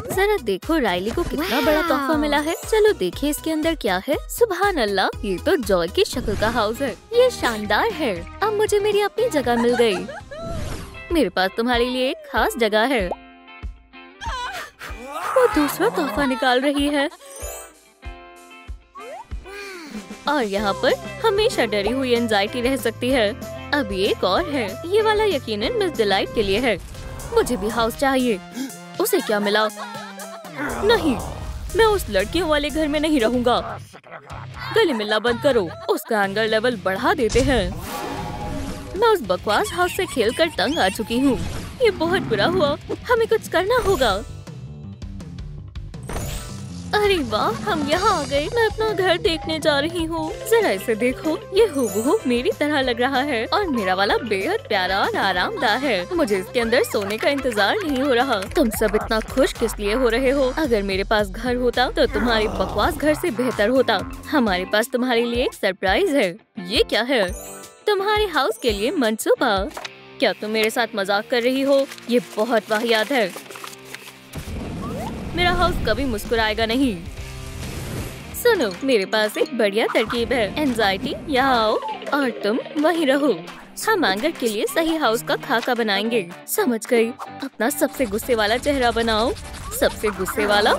जरा देखो राइली को कितना बड़ा तोहफा मिला है। चलो देखिए इसके अंदर क्या है। सुभान अल्लाह, ये तो जॉय की शक्ल का हाउस है। ये शानदार है। अब मुझे मेरी अपनी जगह मिल गई। मेरे पास तुम्हारे लिए एक खास जगह है। वो दूसरा तोहफा निकाल रही है और यहाँ पर हमेशा डरी हुई एंजाइटी रह सकती है। अब एक और है। ये वाला यकीनन मिस डिलाइट के लिए है। मुझे भी हाउस चाहिए। उसे क्या मिला? नहीं, मैं उस लड़कियों वाले घर में नहीं रहूंगा। गले मिलना बंद करो। उसका एंगर लेवल बढ़ा देते हैं। मैं उस बकवास हाउस से खेलकर तंग आ चुकी हूँ। ये बहुत बुरा हुआ। हमें कुछ करना होगा। अरे वाह, हम यहाँ आ गए। मैं अपना घर देखने जा रही हूँ। जरा इसे देखो, ये हूबहू मेरी तरह लग रहा है और मेरा वाला बेहद प्यारा और आरामदायक है। मुझे इसके अंदर सोने का इंतजार नहीं हो रहा। तुम सब इतना खुश किस लिए हो रहे हो? अगर मेरे पास घर होता तो तुम्हारे बकवास घर से बेहतर होता। हमारे पास तुम्हारे लिए एक सरप्राइज है। ये क्या है? तुम्हारे हाउस के लिए मंसूबा। क्या तुम मेरे साथ मजाक कर रही हो? ये बहुत वाहियात है। मेरा हाउस कभी मुस्कुराएगा नहीं। सुनो, मेरे पास एक बढ़िया तरकीब है। एंजाइटी, यहाँ आओ और तुम वहीं रहो। हम एंगर के लिए सही हाउस का खाका बनाएंगे। समझ गई। अपना सबसे गुस्से वाला चेहरा बनाओ। सबसे गुस्से वाला?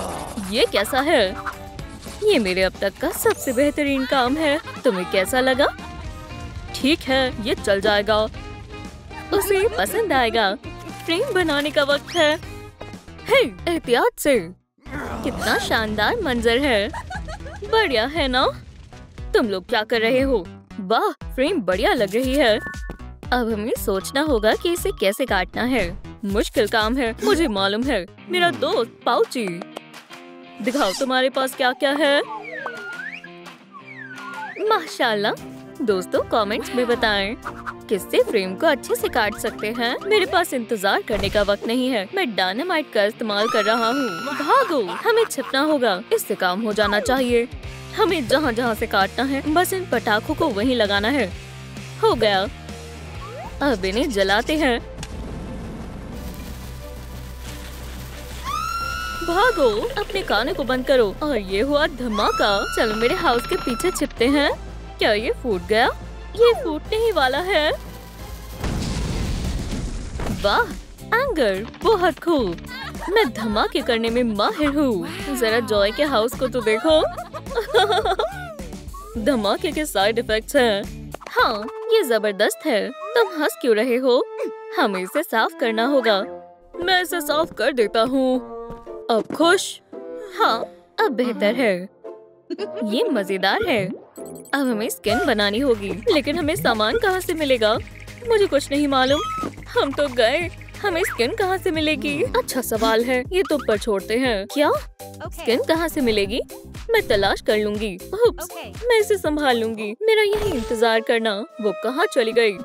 ये कैसा है? ये मेरे अब तक का सबसे बेहतरीन काम है। तुम्हें कैसा लगा? ठीक है, ये चल जाएगा। उसे पसंद आएगा। फ्रेम बनाने का वक्त है। हे, एहतियात से। कितना शानदार मंजर है। बढ़िया है ना? तुम लोग क्या कर रहे हो? वाह, फ्रेम बढ़िया लग रही है। अब हमें सोचना होगा कि इसे कैसे काटना है। मुश्किल काम है, मुझे मालूम है। मेरा दोस्त पाउची, दिखाओ तुम्हारे पास क्या क्या है। माशाल्लाह। दोस्तों कमेंट्स में बताएं किससे फ्रेम को अच्छे से काट सकते हैं। मेरे पास इंतजार करने का वक्त नहीं है। मैं डायनामाइट का इस्तेमाल कर रहा हूँ। भागो, हमें छिपना होगा। इससे काम हो जाना चाहिए। हमें जहाँ जहाँ से काटना है बस इन पटाखों को वहीं लगाना है। हो गया। अब इन्हें जलाते हैं। भागो, अपने कानों को बंद करो। और ये हुआ धमाका। चलो मेरे हाउस के पीछे छिपते हैं। क्या ये फूट गया? ये फूटने ही वाला है। वाह, एंगर, बहुत खूब। मैं धमाके करने में माहिर हूँ। जरा जॉय के हाउस को तो देखो। धमाके के साइड इफेक्ट्स हैं। हाँ, ये जबरदस्त है। तुम हंस क्यों रहे हो? हमें इसे साफ करना होगा। मैं इसे साफ कर देता हूँ। अब खुश? हाँ, अब बेहतर है। ये मजेदार है। अब हमें स्किन बनानी होगी, लेकिन हमें सामान कहाँ से मिलेगा? मुझे कुछ नहीं मालूम। हम तो गए। हमें स्किन कहाँ से मिलेगी? अच्छा सवाल है। ये तो ऊपर छोड़ते हैं। क्या स्किन कहाँ से मिलेगी? मैं तलाश कर लूंगी। उप्स, मैं इसे संभाल लूंगी। मेरा यही इंतजार करना। वो कहाँ चली गई?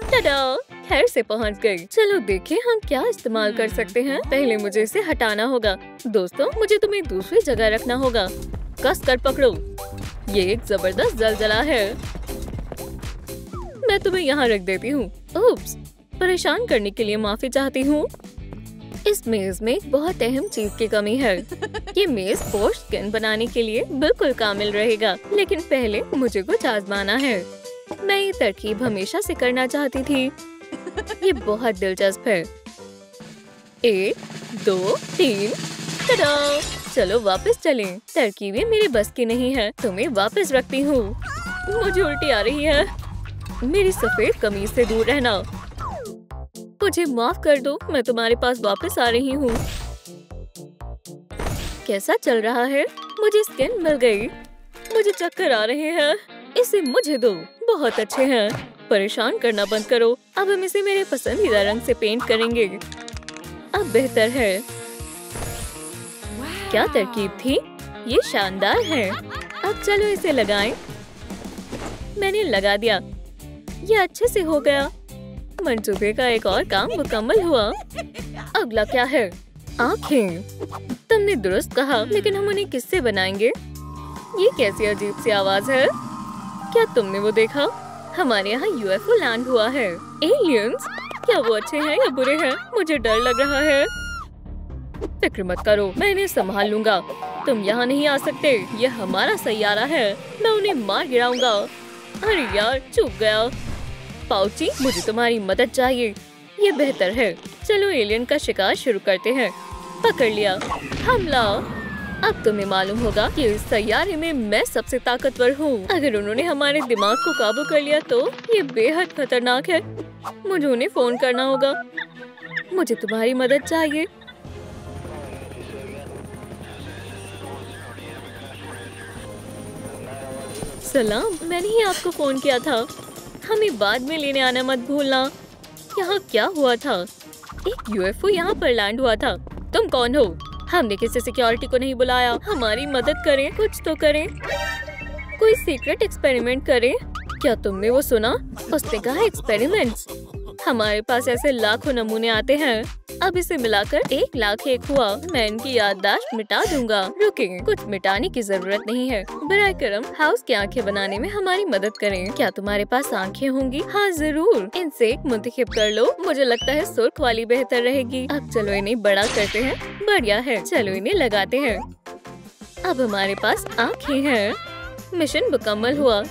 टाडा, खैर से पहुँच गई। चलो देखें हम क्या इस्तेमाल कर सकते हैं। पहले मुझे इसे हटाना होगा। दोस्तों, मुझे तुम्हें दूसरी जगह रखना होगा। कस कर पकड़ो। ये एक जबरदस्त जलजला है। मैं तुम्हें यहाँ रख देती हूँ। उप्स, परेशान करने के लिए माफी चाहती हूँ। इस मेज में एक बहुत अहम चीज की कमी है। ये मेज पोस्ट स्किन बनाने के लिए बिल्कुल कामिल रहेगा, लेकिन पहले मुझे कुछ आजमाना है। मैं ये तरकीब हमेशा से करना चाहती थी। ये बहुत दिलचस्प है। 1, 2, 3। टाडा! चलो वापस चलें। तरकीबें मेरे बस की नहीं है। तुम्हें वापस रखती हूँ। मुझे उल्टी आ रही है। मेरी सफेद कमीज से दूर रहना। मुझे माफ कर दो। मैं तुम्हारे पास वापस आ रही हूँ। कैसा चल रहा है? मुझे स्किन मिल गई। मुझे चक्कर आ रहे हैं। इसे मुझे दो। बहुत अच्छे हैं। परेशान करना बंद करो। अब हम इसे मेरे पसंदीदा रंग से पेंट करेंगे। अब बेहतर है। क्या तरकीब थी? ये शानदार है। अब चलो इसे लगाएं। मैंने लगा दिया। ये अच्छे से हो गया। मंसूबे का एक और काम मुकम्मल हुआ। अगला क्या है? आँखें। तुमने दुरुस्त कहा, लेकिन हम उन्हें किससे बनाएंगे? ये कैसी अजीब सी आवाज है? क्या तुमने वो देखा? हमारे यहाँ यूएफओ लैंड हुआ है। एलियंस? क्या वो अच्छे हैं या बुरे हैं? मुझे डर लग रहा है। फिक्र मत करो, मैं इन्हें संभाल लूंगा। तुम यहाँ नहीं आ सकते, ये हमारा सैयारा है, मैं उन्हें मार गिराऊंगा। अरे यार, चूक गया। पाउची, मुझे तुम्हारी मदद चाहिए। ये बेहतर है, चलो एलियन का शिकार शुरू करते हैं। पकड़ लिया। हमला। अब तुम्हें मालूम होगा कि इस सैयारे में मैं सबसे ताकतवर हूँ। अगर उन्होंने हमारे दिमाग को काबू कर लिया तो ये बेहद खतरनाक है। मुझे उन्हें फोन करना होगा। मुझे तुम्हारी मदद चाहिए। सलाम, मैंने ही आपको फोन किया था। हमें बाद में लेने आना मत भूलना। यहाँ क्या हुआ था? एक यूएफओ यहाँ पर लैंड हुआ था। तुम कौन हो? हमने किसी सिक्योरिटी को नहीं बुलाया। हमारी मदद करें, कुछ तो करें। कोई सीक्रेट एक्सपेरिमेंट करें। क्या तुमने वो सुना? उसने कहा एक्सपेरिमेंट्स। हमारे पास ऐसे लाखों नमूने आते हैं। अब इसे मिलाकर 1,00,001 हुआ। मैं इनकी याददाश्त मिटा दूंगा। रुकें, कुछ मिटाने की जरूरत नहीं है। बराए करम हाउस की आंखें बनाने में हमारी मदद करें। क्या तुम्हारे पास आंखें होंगी? हाँ जरूर। इनसे एक मुंतखब कर लो। मुझे लगता है सुर्ख वाली बेहतर रहेगी। अब चलो इन्हें बड़ा करते हैं। बढ़िया है, चलो इन्हें लगाते हैं। अब हमारे पास आंखें हैं। मिशन मुकम्मल हुआ।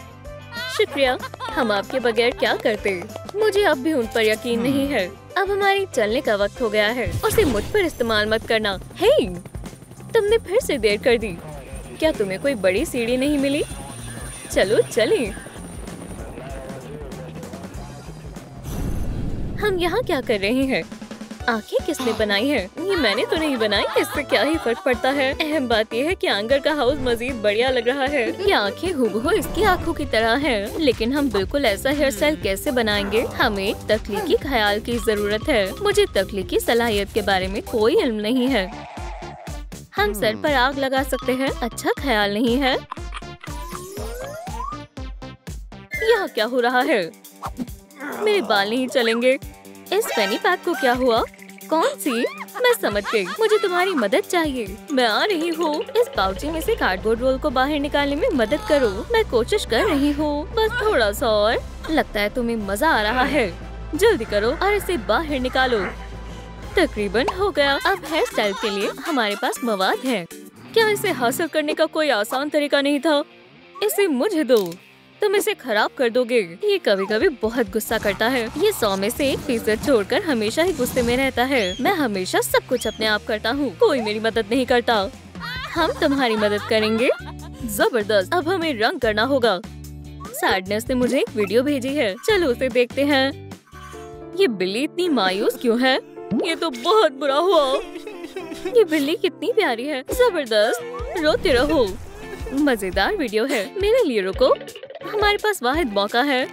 शुक्रिया। हम आपके बगैर क्या करते? मुझे अब भी उन पर यकीन नहीं है। अब हमारी चलने का वक्त हो गया है। उसे मुझ पर इस्तेमाल मत करना। हे, तुमने फिर से देर कर दी। क्या तुम्हें कोई बड़ी सीढ़ी नहीं मिली? चलो चलें। हम यहाँ क्या कर रहे हैं? आंखें किसने बनाई है? ये मैंने तो नहीं बनाई। इससे क्या ही फर्क पड़ता है। अहम बात यह है कि आंगर का हाउस मजीद बढ़िया लग रहा है। ये आंखें हुबहू इसकी आंखों की तरह हैं। लेकिन हम बिल्कुल ऐसा हेयर स्टाइल कैसे बनाएंगे? हमें तख्लीकी ख्याल की जरूरत है। मुझे तख्लीकी सलाहियत के बारे में कोई इल्म नहीं है। हम सर पर आग लगा सकते हैं। अच्छा ख्याल नहीं है। यहाँ क्या हो रहा है? मेरे बाल नहीं चलेंगे। इस फैनी पैक को क्या हुआ? कौन सी? मैं समझ गई। मुझे तुम्हारी मदद चाहिए। मैं आ रही हूँ। इस पाउची में से कार्डबोर्ड रोल को बाहर निकालने में मदद करो। मैं कोशिश कर रही हूँ, बस थोड़ा सा और। लगता है तुम्हें मजा आ रहा है। जल्दी करो और इसे बाहर निकालो। तकरीबन हो गया। अब हेयर स्टाइल के लिए हमारे पास मवाद है। क्या इसे हासिल करने का कोई आसान तरीका नहीं था? इसे मुझे दो। तुम इसे खराब कर दोगे। ये कभी कभी बहुत गुस्सा करता है। ये 100 में से 1% छोड़कर हमेशा ही गुस्से में रहता है। मैं हमेशा सब कुछ अपने आप करता हूँ। कोई मेरी मदद नहीं करता। हम तुम्हारी मदद करेंगे। जबरदस्त। अब हमें रंग करना होगा। सैडनेस ने मुझे एक वीडियो भेजी है। चलो उसे देखते हैं। ये बिल्ली इतनी मायूस क्यों है? ये तो बहुत बुरा हुआ। ये बिल्ली कितनी प्यारी है। जबरदस्त। रोते रहो। मजेदार वीडियो है। मेरे लिए रुको। हमारे पास वाहिद मौका है।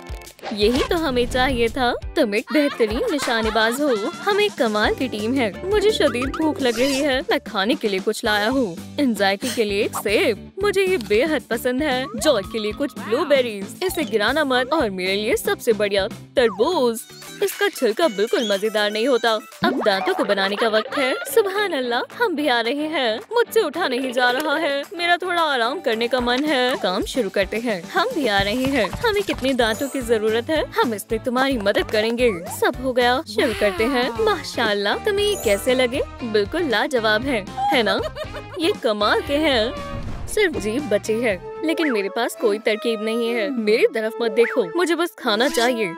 यही तो हमें चाहिए था। तुम एक बेहतरीन निशानेबाज हो। हम एक कमाल की टीम है। मुझे शदीद भूख लग रही है। मैं खाने के लिए कुछ लाया हूँ। एंजाइटी के लिए एक सेब। मुझे ये बेहद पसंद है। जॉय के लिए कुछ ब्लूबेरीज। इसे गिराना मत। और मेरे लिए सबसे बढ़िया तरबूज। इसका छिलका बिल्कुल मजेदार नहीं होता। अब दांतों को बनाने का वक्त है। सुभान अल्लाह, हम भी आ रहे हैं। मुझसे उठा नहीं जा रहा है। मेरा थोड़ा आराम करने का मन है। काम शुरू करते हैं। हम भी आ रहे हैं। हमें कितने दांतों की जरूरत है? हम इसमें तुम्हारी मदद करेंगे। सब हो गया, शुरू करते हैं। माशाअल्लाह, तुम्हें ये कैसे लगे? बिल्कुल लाजवाब है ना? ये कमाल के हैं। सिर्फ जीभ बची है, लेकिन मेरे पास कोई तरकीब नहीं है। मेरी तरफ मत देखो, मुझे बस खाना चाहिए।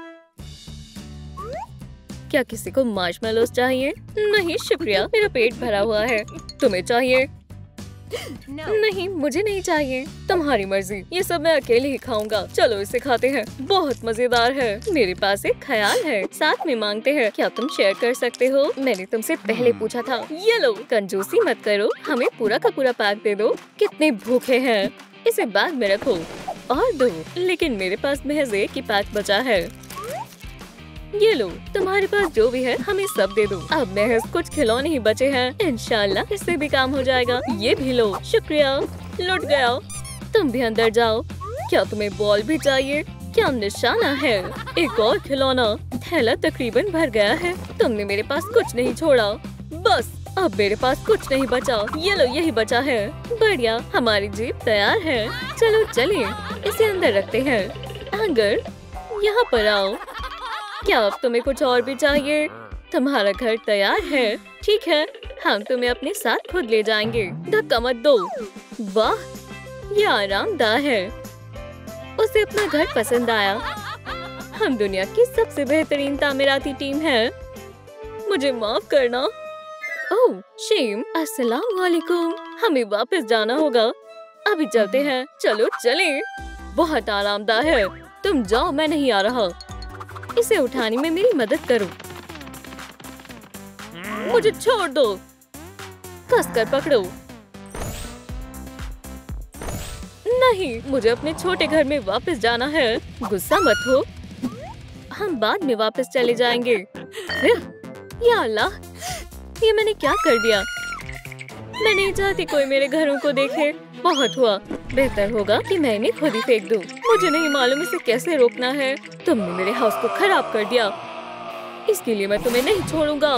क्या किसी को मार्शमेलोस चाहिए? नहीं शुक्रिया, मेरा पेट भरा हुआ है। तुम्हें चाहिए? नहीं, मुझे नहीं चाहिए। तुम्हारी मर्जी। ये सब मैं अकेले ही खाऊंगा। चलो इसे खाते हैं। बहुत मजेदार है। मेरे पास एक ख्याल है। साथ में मांगते हैं। क्या तुम शेयर कर सकते हो? मैंने तुमसे पहले पूछा था। ये लो, कंजूसी मत करो। हमें पूरा का पूरा पैक दे दो। कितने भूखे हैं। इसे बैग में रखो और दो। लेकिन मेरे पास महज एक ही पैक बचा है। ये लो, तुम्हारे पास जो भी है हमें सब दे दो। अब महज कुछ खिलौने ही बचे हैं। इंशाल्लाह इससे भी काम हो जाएगा। ये भी लो। शुक्रिया। लुट गया। तुम भी अंदर जाओ। क्या तुम्हें बॉल भी चाहिए? क्या निशाना है? एक और खिलौना। थैला तकरीबन भर गया है। तुमने मेरे पास कुछ नहीं छोड़ा। बस अब मेरे पास कुछ नहीं बचा। ये लो, यही बचा है। बढ़िया, हमारी जीप तैयार है। चलो चलिए, इसे अंदर रखते हैं। अगर यहाँ पर आओ। क्या अब तुम्हें कुछ और भी चाहिए? तुम्हारा घर तैयार है। ठीक है, हम तुम्हें अपने साथ खुद ले जाएंगे। धक्का मत दो। वाह, ये आरामदायक है। उसे अपना घर पसंद आया। हम दुनिया की सबसे बेहतरीन तामीराती टीम है। मुझे माफ करना। ओह शेम, अस्सलाम वालेकुम। हमें वापस जाना होगा। अभी चलते हैं। चलो चलें। बहुत आरामदायक है। तुम जाओ, मैं नहीं आ रहा। इसे उठाने में मेरी मदद करो। मुझे छोड़ दो। कसकर पकड़ो। नहीं, मुझे अपने छोटे घर में वापस जाना है। गुस्सा मत हो, हम बाद में वापस चले जाएंगे। या अल्लाह, ये मैंने क्या कर दिया? मैं नहीं चाहती कोई मेरे घरों को देखे। बहुत हुआ। बेहतर होगा कि मैं इन्हें खुद ही फेंक दूं। मुझे नहीं मालूम इसे कैसे रोकना है। तुमने मेरे हाउस को खराब कर दिया। इसके लिए मैं तुम्हें नहीं छोड़ूंगा।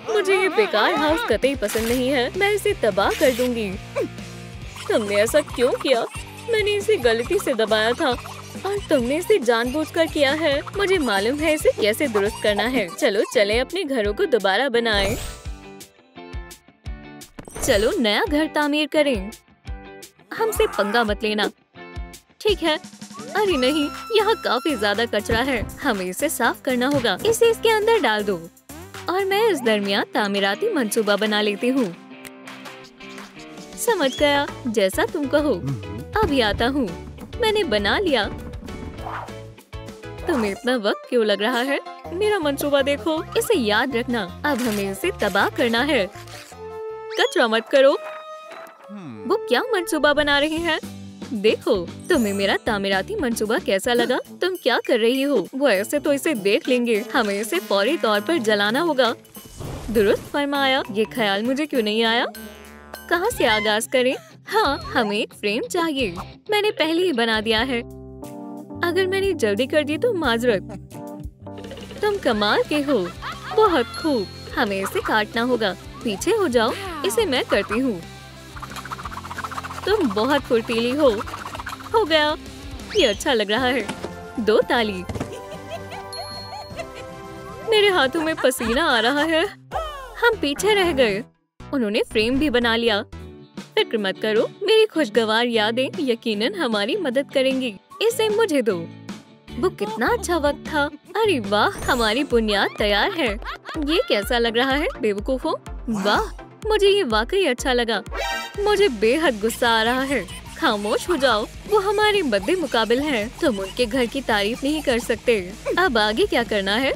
मुझे ये बेकार हाउस कतई पसंद नहीं है। मैं इसे तबाह कर दूंगी। तुमने ऐसा क्यों किया? मैंने इसे गलती से दबाया था और तुमने इसे जानबूझकर किया है। मुझे मालूम है इसे कैसे दुरुस्त करना है। चलो चलें अपने घरों को दोबारा बनाएं। चलो नया घर तामीर करें। हमसे पंगा मत लेना, ठीक है? अरे नहीं, यहाँ काफी ज्यादा कचरा है। हमें इसे साफ करना होगा। इसे इसके अंदर डाल दो और मैं इस दरमियान तामीराती मंसूबा बना लेती हूँ। समझ गया, जैसा तुम कहो। अभी आता हूँ। मैंने बना लिया। तुम्हें इतना वक्त क्यों लग रहा है? मेरा मंसूबा देखो। इसे याद रखना, अब हमें इसे तबाह करना है। कचरा मत करो। वो क्या मंसूबा बना रहे हैं? देखो, तुम्हें मेरा तामीराती मंसूबा कैसा लगा? तुम क्या कर रही हो? वो ऐसे तो इसे देख लेंगे। हमें इसे फौरी तौर पर जलाना होगा। दुरुस्त फरमाया। ये ख्याल मुझे क्यों नहीं आया? कहाँ से आगाज करें? हाँ, हमें एक फ्रेम चाहिए। मैंने पहले ही बना दिया है। अगर मैंने जल्दी कर दी तो माजरत। तुम कमाल के हो। बहुत खूब। हमें इसे काटना होगा। पीछे हो जाओ, इसे मैं करती हूँ। तुम बहुत फुर्तीली हो। हो गया। ये अच्छा लग रहा है। 2 ताली। मेरे हाथों में पसीना आ रहा है। हम पीछे रह गए। उन्होंने फ्रेम भी बना लिया। फिक्र मत करो, मेरी खुशगवार यादें यकीनन हमारी मदद करेंगी। इसे मुझे दो। वो कितना अच्छा वक्त था। अरे वाह, हमारी बुनियाद तैयार है। ये कैसा लग रहा है बेवकूफों? वाह, मुझे ये वाकई अच्छा लगा। मुझे बेहद गुस्सा आ रहा है। खामोश हो जाओ। वो हमारे मद्दे मुकाबिल हैं। तुम उनके घर की तारीफ नहीं कर सकते। अब आगे क्या करना है?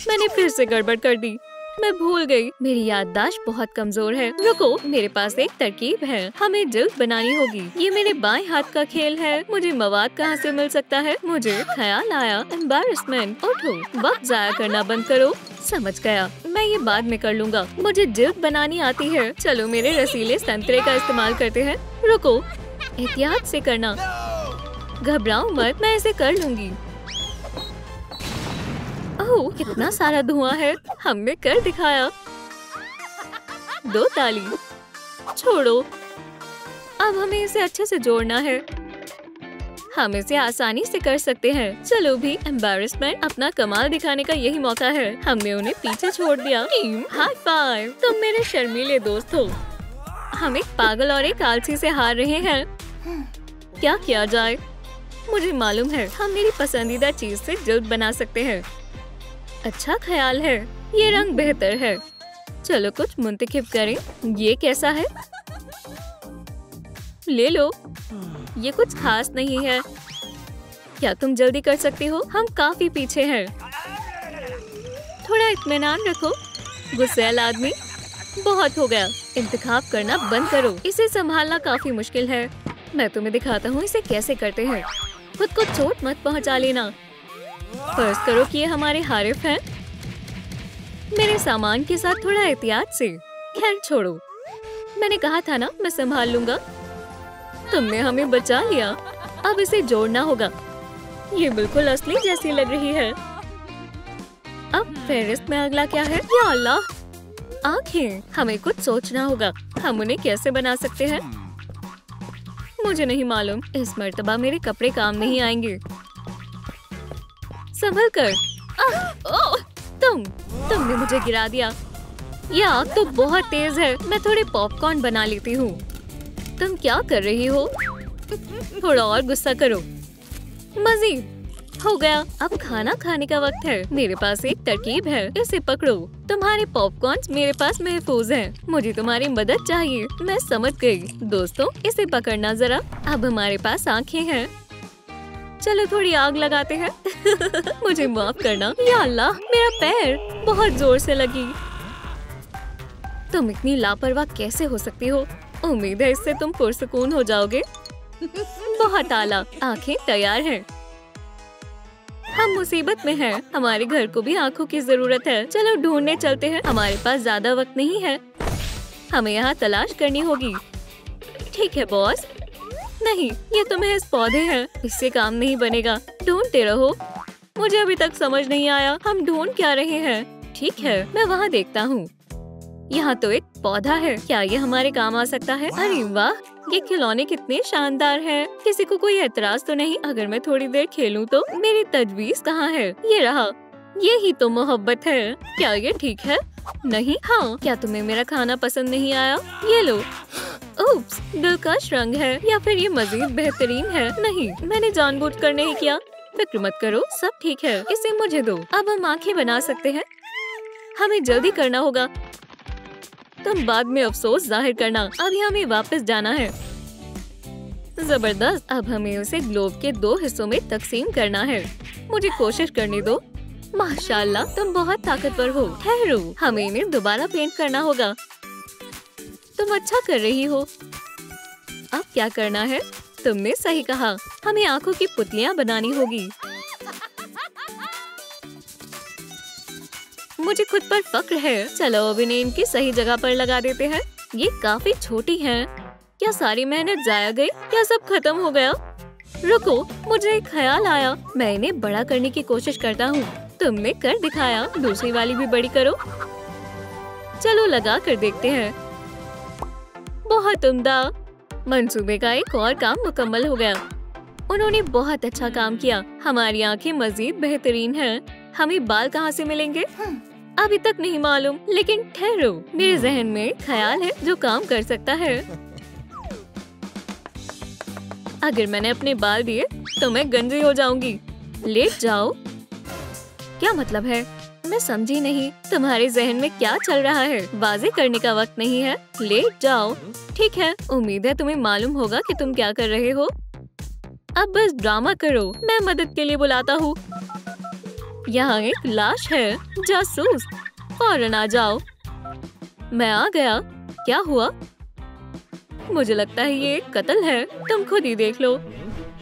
मैंने फिर से गड़बड़ कर दी। मैं भूल गई। मेरी याददाश्त बहुत कमजोर है। रुको, मेरे पास एक तरकीब है। हमें जिल्द बनानी होगी। ये मेरे बाएं हाथ का खेल है। मुझे मवाद कहाँ से मिल सकता है? मुझे ख्याल आया। एम्बैरेसमेंट। उठो, वक्त जाया करना बंद करो। समझ गया, मैं ये बाद में कर लूँगा। मुझे जिल्द बनानी आती है। चलो मेरे रसीले संतरे का इस्तेमाल करते हैं। रुको, एहतियात से करना। घबराओ मत, मैं इसे कर लूँगी। ओह, कितना सारा धुआं है। हमने कर दिखाया। 2 ताली। छोड़ो। अब हमें इसे अच्छे से जोड़ना है। हम इसे आसानी से कर सकते हैं। चलो भी, एम्बैरेसमेंट अपना कमाल दिखाने का यही मौका है। हमने उन्हें पीछे छोड़ दिया। Team high five. तुम मेरे शर्मीले दोस्त हो। हम एक पागल और एक आलसी से हार रहे हैं। क्या किया जाए? मुझे मालूम है, हम मेरी पसंदीदा चीज से जिल्द बना सकते हैं। अच्छा ख्याल है। ये रंग बेहतर है। चलो कुछ मुंतखब करें। ये कैसा है? ले लो। ये कुछ खास नहीं है। क्या तुम जल्दी कर सकती हो? हम काफी पीछे हैं। थोड़ा इत्मीनान रखो। गुस्सैल आदमी। बहुत हो गया। इंतखाब करना बंद करो। इसे संभालना काफी मुश्किल है। मैं तुम्हें दिखाता हूँ इसे कैसे करते हैं। खुद को चोट मत पहुँचा लेना। फर्ज करो कि ये हमारे हारिफ हैं। मेरे सामान के साथ थोड़ा एहतियात से। खैर छोड़ो, मैंने कहा था ना, मैं संभाल लूंगा। तुमने हमें बचा लिया। अब इसे जोड़ना होगा। ये बिल्कुल असली जैसी लग रही है। अब फेहरिस्त में अगला क्या है? या अल्लाह, आँखें। हमें कुछ सोचना होगा। हम उन्हें कैसे बना सकते हैं? मुझे नहीं मालूम। इस मर्तबा मेरे कपड़े काम नहीं आएंगे। संभल कर। तुमने मुझे गिरा दिया। ये आग तो बहुत तेज है। मैं थोड़े पॉपकॉर्न बना लेती हूँ। तुम क्या कर रही हो? थोड़ा और गुस्सा करो। मज़ीद हो गया। अब खाना खाने का वक्त है। मेरे पास एक तरकीब है, इसे पकड़ो। तुम्हारे पॉपकॉर्न्स मेरे पास महफूज हैं। मुझे तुम्हारी मदद चाहिए। मैं समझ गई। दोस्तों, इसे पकड़ना जरा। अब हमारे पास आँखें हैं। चलो थोड़ी आग लगाते हैं। मुझे माफ करना। या अल्लाह, मेरा पैर बहुत जोर से लगी। तुम इतनी लापरवाह कैसे हो सकती हो? उम्मीद है इससे तुम पुरसुकून हो जाओगे। बहुत आला। आँखें तैयार हैं। हम मुसीबत में हैं। हमारे घर को भी आँखों की जरूरत है। चलो ढूंढने चलते हैं। हमारे पास ज्यादा वक्त नहीं है। हमें यहाँ तलाश करनी होगी। ठीक है बॉस। नहीं, ये तो महज पौधे हैं। इससे काम नहीं बनेगा। ढूंढते रहो। मुझे अभी तक समझ नहीं आया हम ढूंढ क्या रहे हैं। ठीक है, मैं वहाँ देखता हूँ। यहाँ तो एक पौधा है। क्या ये हमारे काम आ सकता है? अरे वाह, ये खिलौने कितने शानदार हैं। किसी को कोई एतराज तो नहीं अगर मैं थोड़ी देर खेलूं तो? मेरी तजवीज कहाँ है? ये रहा। ये ही तो मोहब्बत है। क्या ये ठीक है? नहीं। हाँ, क्या तुम्हें मेरा खाना पसंद नहीं आया? ये लो। उप्स, दिलकश रंग है। या फिर ये मजीद बेहतरीन है? नहीं, मैंने जानबूझकर नहीं किया। फिक्र मत करो, सब ठीक है। इसे मुझे दो। अब हम आंखें बना सकते हैं। हमें जल्दी करना होगा। तुम बाद में अफसोस जाहिर करना। अभी हमें वापस जाना है। जबरदस्त। अब हमें उसे ग्लोब के 2 हिस्सों में तकसीम करना है। मुझे कोशिश करने दो। माशाल्लाह, तुम बहुत ताकतवर हो। ठहरो, हमें इन्हें दोबारा पेंट करना होगा। तुम अच्छा कर रही हो। अब क्या करना है? तुमने सही कहा। हमें आंखों की पुतलियां बनानी होगी। मुझे खुद पर फक्र है। चलो अब इन्हें इनकी सही जगह पर लगा देते हैं। ये काफी छोटी हैं। क्या सारी मेहनत जाया गई? क्या सब खत्म हो गया? रुको, मुझे एक ख्याल आया। मैं इन्हें बड़ा करने की कोशिश करता हूँ। तुमने कर दिखाया। दूसरी वाली भी बड़ी करो। चलो लगा कर देखते हैं। बहुत उम्दा। मंसूबे का एक और काम मुकम्मल हो गया। उन्होंने बहुत अच्छा काम किया। हमारी आंखें मजीद बेहतरीन हैं। हमें बाल कहाँ से मिलेंगे? अभी तक नहीं मालूम, लेकिन ठहरो, मेरे जहन में एक ख्याल है जो काम कर सकता है। अगर मैंने अपने बाल दिए तो मैं गंजी हो जाऊंगी। लेट जाओ। क्या मतलब है? मैं समझी नहीं। तुम्हारे जहन में क्या चल रहा है? वाज़ेह करने का वक्त नहीं है। लेट जाओ। ठीक है, उम्मीद है तुम्हें मालूम होगा कि तुम क्या कर रहे हो। अब बस ड्रामा करो। मैं मदद के लिए बुलाता हूँ। यहाँ एक लाश है। जासूस, फौरन आ जाओ। मैं आ गया। क्या हुआ? मुझे लगता है ये एक कत्ल है। तुम खुद ही देख लो।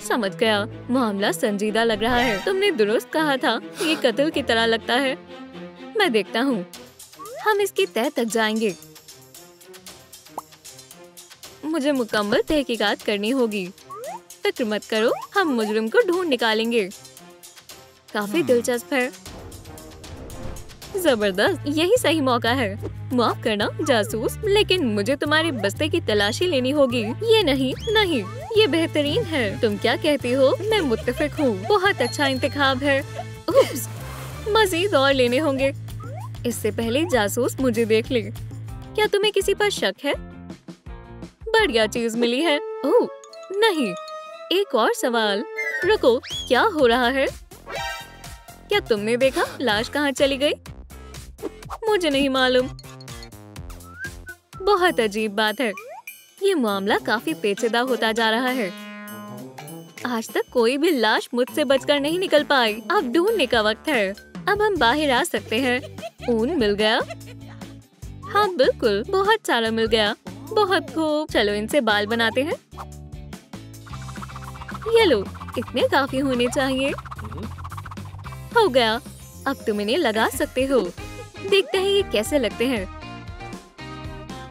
समझ गया, मामला संजीदा लग रहा है। तुमने दुरुस्त कहा था, ये कत्ल की तरह लगता है। मैं देखता हूँ। हम इसकी तह तक जाएंगे। मुझे मुकम्मल तहकीकात करनी होगी। फिक्र मत करो, हम मुजरिम को ढूंढ निकालेंगे। काफी दिलचस्प है। जबरदस्त, यही सही मौका है। माफ करना जासूस, लेकिन मुझे तुम्हारे बस्ते की तलाशी लेनी होगी। ये नहीं, ये बेहतरीन है। तुम क्या कहती हो? मैं मुत्तफिक हूँ। बहुत अच्छा इंतखाब है। उप्स, मजीद और लेने होंगे। इससे पहले जासूस मुझे देख ले। क्या तुम्हें किसी पर शक है? बढ़िया चीज मिली है। ओह नहीं, एक और सवाल। रुको, क्या हो रहा है? क्या तुमने देखा लाश कहाँ चली गई? मुझे नहीं मालूम। बहुत अजीब बात है। ये मामला काफी पेचीदा होता जा रहा है। आज तक कोई भी लाश मुझसे बचकर नहीं निकल पाई। अब ढूंढने का वक्त है। अब हम बाहर आ सकते हैं। ऊन मिल गया? हाँ बिल्कुल, बहुत सारा मिल गया। बहुत खूब। चलो इनसे बाल बनाते हैं। ये लो, इतने काफी होने चाहिए। हो गया। अब तुम इन्हें लगा सकते हो। देखते हैं ये कैसे लगते हैं।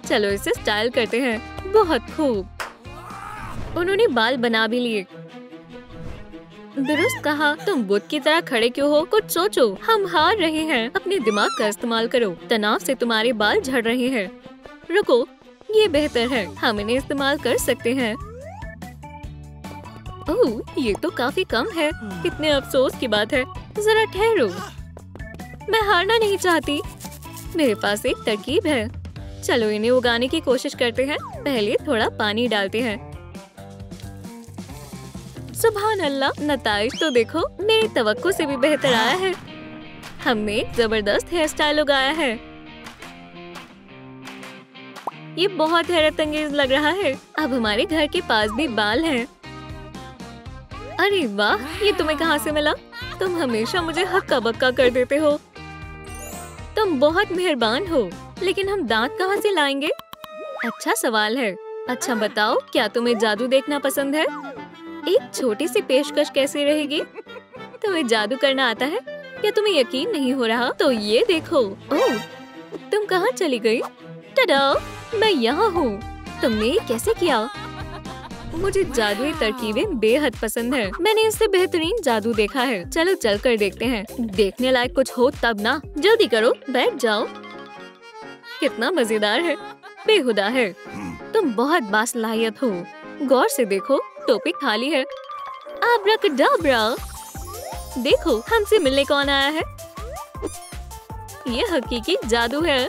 चलो इसे स्टाइल करते हैं। बहुत खूब। उन्होंने बाल बना भी लिए। दुरुस्त कहा। तुम बुत की तरह खड़े क्यों हो? कुछ सोचो। हम हार रहे हैं। अपने दिमाग का इस्तेमाल करो। तनाव से तुम्हारे बाल झड़ रहे हैं। रुको, ये बेहतर है। हम इन्हें इस्तेमाल कर सकते हैं। ओह, ये तो काफी कम है। कितने अफसोस की बात है। जरा ठहरो, मैं हारना नहीं चाहती। मेरे पास एक तरकीब है। चलो इन्हें उगाने की कोशिश करते हैं। पहले थोड़ा पानी डालते हैं। सुभान अल्लाह, नताइज तो देखो, मेरी तवक्को से भी बेहतर आया है। हमने एक जबरदस्त हेयर स्टाइल उगाया है। ये बहुत हैरत अंगेज लग रहा है। अब हमारे घर के पास भी बाल हैं। अरे वाह, ये तुम्हें कहाँ से मिला? तुम हमेशा मुझे हक्का बक्का कर देते हो। तुम बहुत मेहरबान हो, लेकिन हम दांत कहाँ से लाएंगे? अच्छा सवाल है। अच्छा बताओ, क्या तुम्हें जादू देखना पसंद है? एक छोटी सी पेशकश कैसी रहेगी? तुम्हें जादू करना आता है? क्या तुम्हें यकीन नहीं हो रहा? तो ये देखो। ओह, तुम कहाँ चली गई? टडा, मैं यहाँ हूँ। तुमने ये कैसे किया? मुझे जादुई तरकीबें बेहद पसंद है। मैंने इससे बेहतरीन जादू देखा है। चलो चल कर देखते हैं। देखने लायक कुछ हो तब ना। जल्दी करो, बैठ जाओ। कितना मजेदार है, बेहुदा है। तुम बहुत बासलाहियत हो। गौर से देखो, टोपी खाली है। आब्राकडाब्रा। देखो, हमसे मिलने कौन आया है? ये हकीकी जादू है।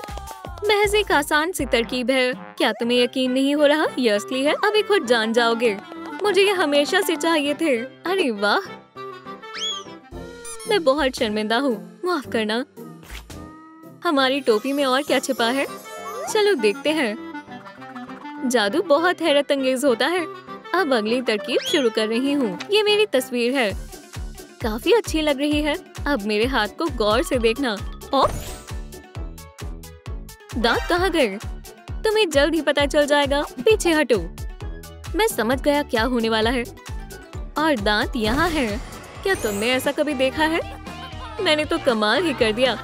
महज एक आसान सी तरकीब है। क्या तुम्हें यकीन नहीं हो रहा? ये असली है। अभी खुद जान जाओगे। मुझे ये हमेशा से चाहिए थे। अरे वाह, मैं बहुत शर्मिंदा हूँ, माफ करना। हमारी टोपी में और क्या छिपा है? चलो देखते हैं। जादू बहुत हैरत अंगेज होता है। अब अगली तरकीब शुरू कर रही हूँ। ये मेरी तस्वीर है, काफी अच्छी लग रही है। अब मेरे हाथ को गौर से देखना। ओ, दांत कहाँ गए? तुम्हें जल्द ही पता चल जाएगा। पीछे हटो। मैं समझ गया क्या होने वाला है। और दांत यहाँ है। क्या तुमने ऐसा कभी देखा है? मैंने तो कमाल ही कर दिया।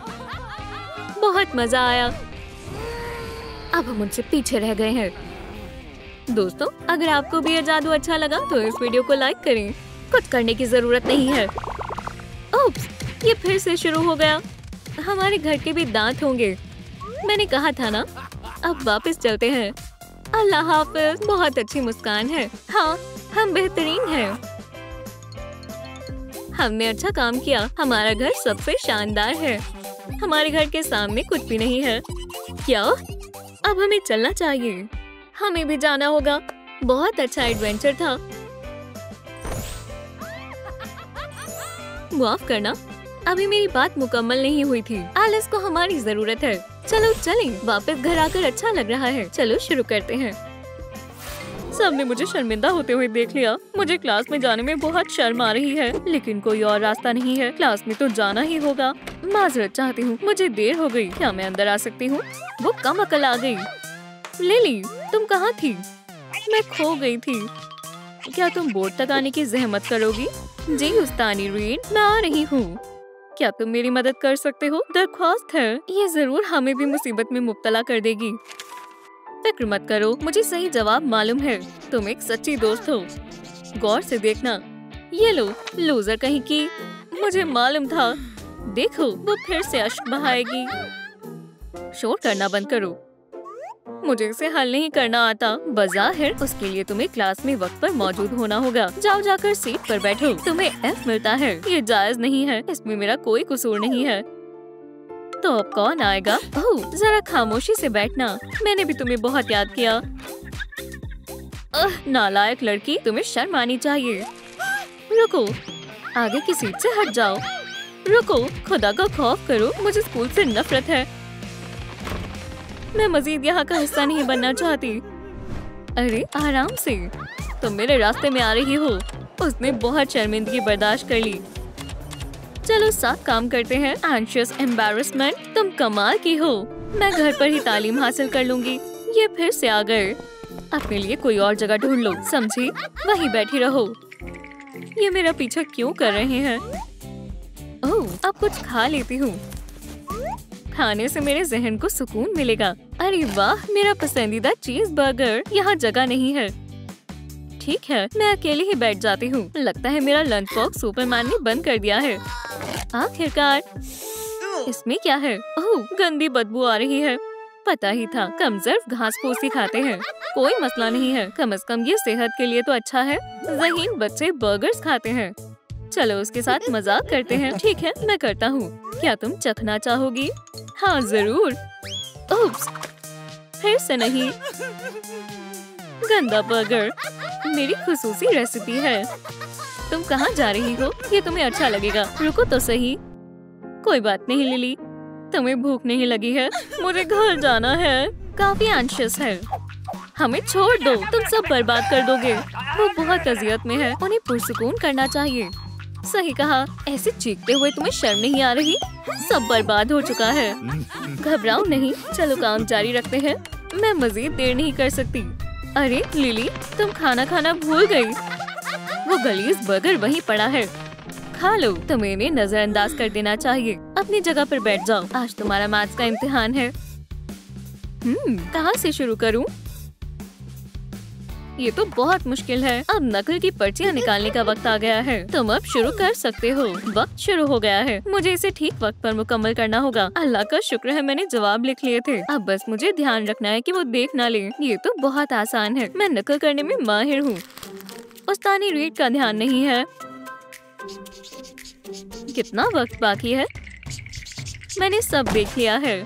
बहुत मजा आया। अब हम उनसे पीछे रह गए हैं। दोस्तों, अगर आपको भी यह जादू अच्छा लगा तो इस वीडियो को लाइक करें। कुछ करने की जरूरत नहीं है। ओप्स, ये फिर से शुरू हो गया। हमारे घर के भी दांत होंगे। मैंने कहा था ना। अब वापस चलते हैं। अल्लाह हाफिज। बहुत अच्छी मुस्कान है। हाँ, हम बेहतरीन हैं। हमने अच्छा काम किया। हमारा घर सबसे शानदार है। हमारे घर के सामने कुछ भी नहीं है। क्या? अब हमें चलना चाहिए। हमें भी जाना होगा। बहुत अच्छा एडवेंचर था। माफ करना, अभी मेरी बात मुकम्मल नहीं हुई थी। एलिस को हमारी जरूरत है। चलो चलें। वापस घर आकर अच्छा लग रहा है। चलो शुरू करते हैं। सबने मुझे शर्मिंदा होते हुए देख लिया। मुझे क्लास में जाने में बहुत शर्म आ रही है, लेकिन कोई और रास्ता नहीं है। क्लास में तो जाना ही होगा। माजरत चाहती हूँ, मुझे देर हो गई। क्या मैं अंदर आ सकती हूँ? वो कम अकल आ गई। लिली, तुम कहाँ थी? मैं खो गई थी। क्या तुम बोर्ड तक आने की जहमत करोगी? जी उस्तानी रीड, मैं आ रही हूँ। क्या तुम मेरी मदद कर सकते हो? दरख्वास्त है। ये जरूर हमें भी मुसीबत में मुब्तला कर देगी। फिक्र मत करो, मुझे सही जवाब मालूम है। तुम एक सच्ची दोस्त हो। गौर से देखना। ये लो, लूजर कहीं की। मुझे मालूम था। देखो, वो फिर से अश्क बहाएगी। शोर करना बंद करो। मुझे इसे हल नहीं करना आता। बज़ाहिर उसके लिए तुम्हें क्लास में वक्त पर मौजूद होना होगा। जाओ जाकर सीट पर बैठो। तुम्हें एफ मिलता है। ये जायज नहीं है। इसमें मेरा कोई कसूर नहीं है। तो अब कौन आएगा? ओह, जरा खामोशी से बैठना। मैंने भी तुम्हें बहुत याद किया। नालायक लड़की, तुम्हें शर्म आनी चाहिए। रुको, आगे की सीट से हट जाओ। रुको, खुदा का खौफ करो। मुझे स्कूल से नफरत है। मैं मजीद यहाँ का हिस्सा नहीं बनना चाहती। अरे आराम से, तुम मेरे रास्ते में आ रही हो। उसने बहुत शर्मिंदगी बर्दाश्त कर ली। चलो साथ काम करते हैं। एंशियस एम्बैरेसमेंट, तुम कमाल की हो। मैं घर पर ही तालीम हासिल कर लूंगी। ये फिर से आ गए। अपने लिए कोई और जगह ढूंढ लो, समझी? वहीं बैठी रहो। ये मेरा पीछा क्यों कर रहे हैं? ओह, अब कुछ खा लेती हूँ। खाने से मेरे जहन को सुकून मिलेगा। अरे वाह, मेरा पसंदीदा चीज बर्गर। यहाँ जगह नहीं है। ठीक है, मैं अकेले ही बैठ जाती हूँ। लगता है मेरा लंच बॉक्स सुपरमैन ने बंद कर दिया है। आखिरकार। इसमें क्या है? ओह, गंदी बदबू आ रही है। पता ही था, कमजोर घास फूस ही खाते हैं। कोई मसला नहीं है। कम से कम ये सेहत के लिए तो अच्छा है। ज़हीन बच्चे बर्गर्स खाते हैं। चलो उसके साथ मजाक करते हैं। ठीक है, मैं करता हूँ। क्या तुम चखना चाहोगी? हाँ जरूर। उप्स, फिर से नहीं। गंदा बर्गर मेरी खुसूसी रेसिपी है। तुम कहाँ जा रही हो? ये तुम्हें अच्छा लगेगा। रुको तो सही। कोई बात नहीं लिली, तुम्हें भूख नहीं लगी है? मुझे घर जाना है। काफी एंशियस है। हमें छोड़ दो, तुम सब बर्बाद कर दोगे। वो बहुत अजियत में है, उन्हें पुरसुकून करना चाहिए। सही कहा। ऐसे चीखते हुए तुम्हें शर्म नहीं आ रही? सब बर्बाद हो चुका है। घबराओ नहीं, चलो काम जारी रखते हैं। मैं मजीद देर नहीं कर सकती। अरे लिली, तुम खाना खाना भूल गई। वो गलीज बर्गर वहीं पड़ा है, खा लो। तुम्हें इन्हें नजरअंदाज कर देना चाहिए। अपनी जगह पर बैठ जाओ, आज तुम्हारा मैथ्स का इम्तिहान है। कहाँ से शुरू करूँ? ये तो बहुत मुश्किल है। अब नकल की पर्चियाँ निकालने का वक्त आ गया है। तुम अब शुरू कर सकते हो। वक्त शुरू हो गया है। मुझे इसे ठीक वक्त पर मुकम्मल करना होगा। अल्लाह का शुक्र है मैंने जवाब लिख लिए थे। अब बस मुझे ध्यान रखना है कि वो देख ना ले। ये तो बहुत आसान है। मैं नकल करने में माहिर हूँ। उस्तानी रीड का ध्यान नहीं है। कितना वक्त बाकी है? मैंने सब देख लिया है।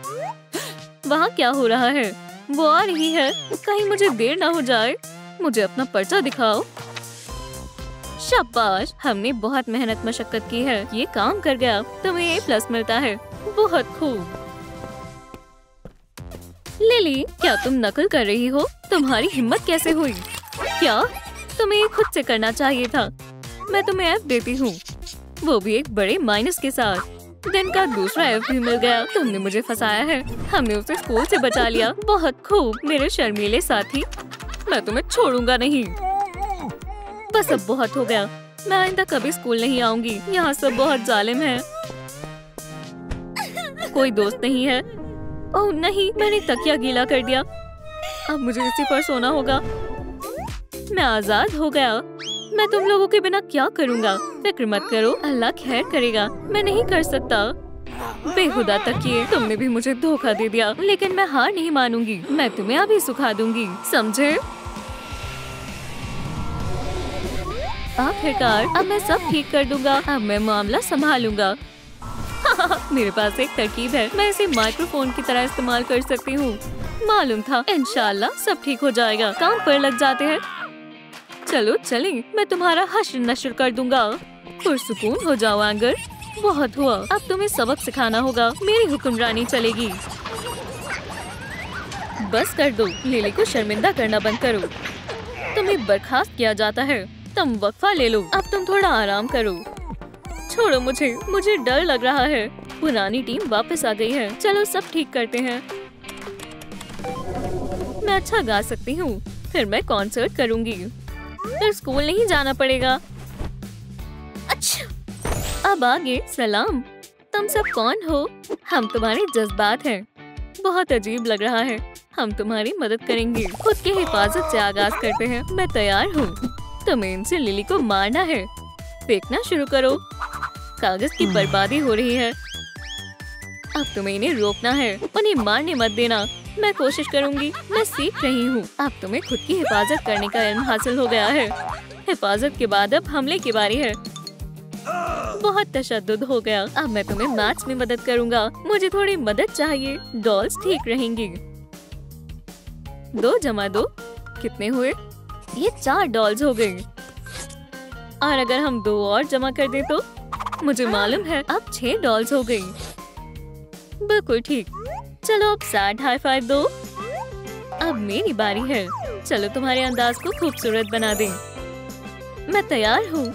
वहाँ क्या हो रहा है? वो आ रही है। कहीं मुझे देर ना हो जाए। मुझे अपना पर्चा दिखाओ। शाबाश, हमने बहुत मेहनत मशक्कत की है। ये काम कर गया। तुम्हें A+ मिलता है। बहुत खूब। लिली, क्या तुम नकल कर रही हो? तुम्हारी हिम्मत कैसे हुई? क्या तुम्हें खुद से करना चाहिए था। मैं तुम्हें F देती हूँ, वो भी एक बड़े माइनस के साथ। दिन का दूसरा F भी मिल गया। तुमने मुझे फंसाया है। हमने उसे स्कूल से बचा लिया। बहुत खूब मेरे शर्मीले साथी। मैं तुम्हें छोड़ूंगा नहीं। बस अब बहुत हो गया। मैं आइंदा कभी स्कूल नहीं आऊंगी। यहाँ सब बहुत जालिम है। कोई दोस्त नहीं है। ओह नहीं, मैंने तकिया गीला कर दिया। अब मुझे इसी पर सोना होगा। मैं आजाद हो गया। मैं तुम लोगों के बिना क्या करूँगा? फिक्र मत करो, अल्लाह खैर करेगा। मैं नहीं कर सकता। बेहुदा तकिए, तुमने भी मुझे धोखा दे दिया। लेकिन मैं हार नहीं मानूंगी। मैं तुम्हें अभी सुखा दूंगी, समझे? आखिरकार अब मैं सब ठीक कर दूंगा। अब मैं मामला संभालूंगा। मेरे पास एक तरकीब है। मैं इसे माइक्रोफोन की तरह इस्तेमाल कर सकती हूँ। मालूम था। इंशाल्लाह सब ठीक हो जाएगा। काम पर लग जाते हैं। चलो चलें, मैं तुम्हारा हश्र नश्र कर दूंगा। पुरसुकून हो जाओ एंगर। बहुत हुआ, अब तुम्हें सबक सिखाना होगा। मेरी हुक्मरानी चलेगी। बस कर दो। लिली को शर्मिंदा करना बंद करो। तुम्हें बर्खास्त किया जाता है। तुम वक्फा ले लो। अब तुम थोड़ा आराम करो। छोड़ो मुझे डर लग रहा है। पुरानी टीम वापस आ गई है। चलो सब ठीक करते हैं। मैं अच्छा गा सकती हूँ। फिर मैं कॉन्सर्ट करूँगी। फिर स्कूल नहीं जाना पड़ेगा। अच्छा, अब आगे सलाम। तुम सब कौन हो? हम तुम्हारे जज्बात हैं। बहुत अजीब लग रहा है। हम तुम्हारी मदद करेंगे। खुद की हिफाजत से आगाज करते हैं। मैं तैयार हूँ। तुम्हें इनसे लिली को मारना है। फेंकना शुरू करो। कागज की बर्बादी हो रही है। अब तुम्हें इन्हें रोकना है। उन्हें मारने मत देना। मैं कोशिश करूंगी। मैं सीख रही हूँ। अब तुम्हें खुद की हिफाजत करने का इल्म हासिल हो गया है। हिफाजत के बाद अब हमले की बारी है। बहुत तशद्दुद हो गया। अब मैं तुम्हें मैथ्स में मदद करूंगा। मुझे थोड़ी मदद चाहिए। डॉल्स ठीक रहेंगी। 2 जमा 2 कितने हुए? ये 4 डॉल्स हो गई। और अगर हम 2 और जमा कर दे तो? मुझे मालूम है। अब 6 डॉल्स हो गई। बिल्कुल ठीक। चलो अब सैड हाई फाइव दो। अब मेरी बारी है। चलो तुम्हारे अंदाज को खूबसूरत बना दें। मैं तैयार हूँ।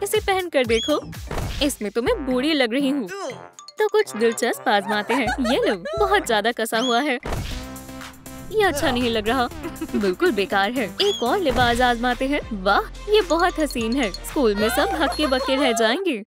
इसे पहन कर देखो। इसमें तो मैं बूढ़ी लग रही हूँ। तो कुछ दिलचस्प आजमाते हैं। ये लो, बहुत ज्यादा कसा हुआ है। ये अच्छा नहीं लग रहा। बिल्कुल बेकार है। एक और लिबास आजमाते हैं। वाह, ये बहुत हसीन है। स्कूल में सब हक्के बक्के रह जाएंगे।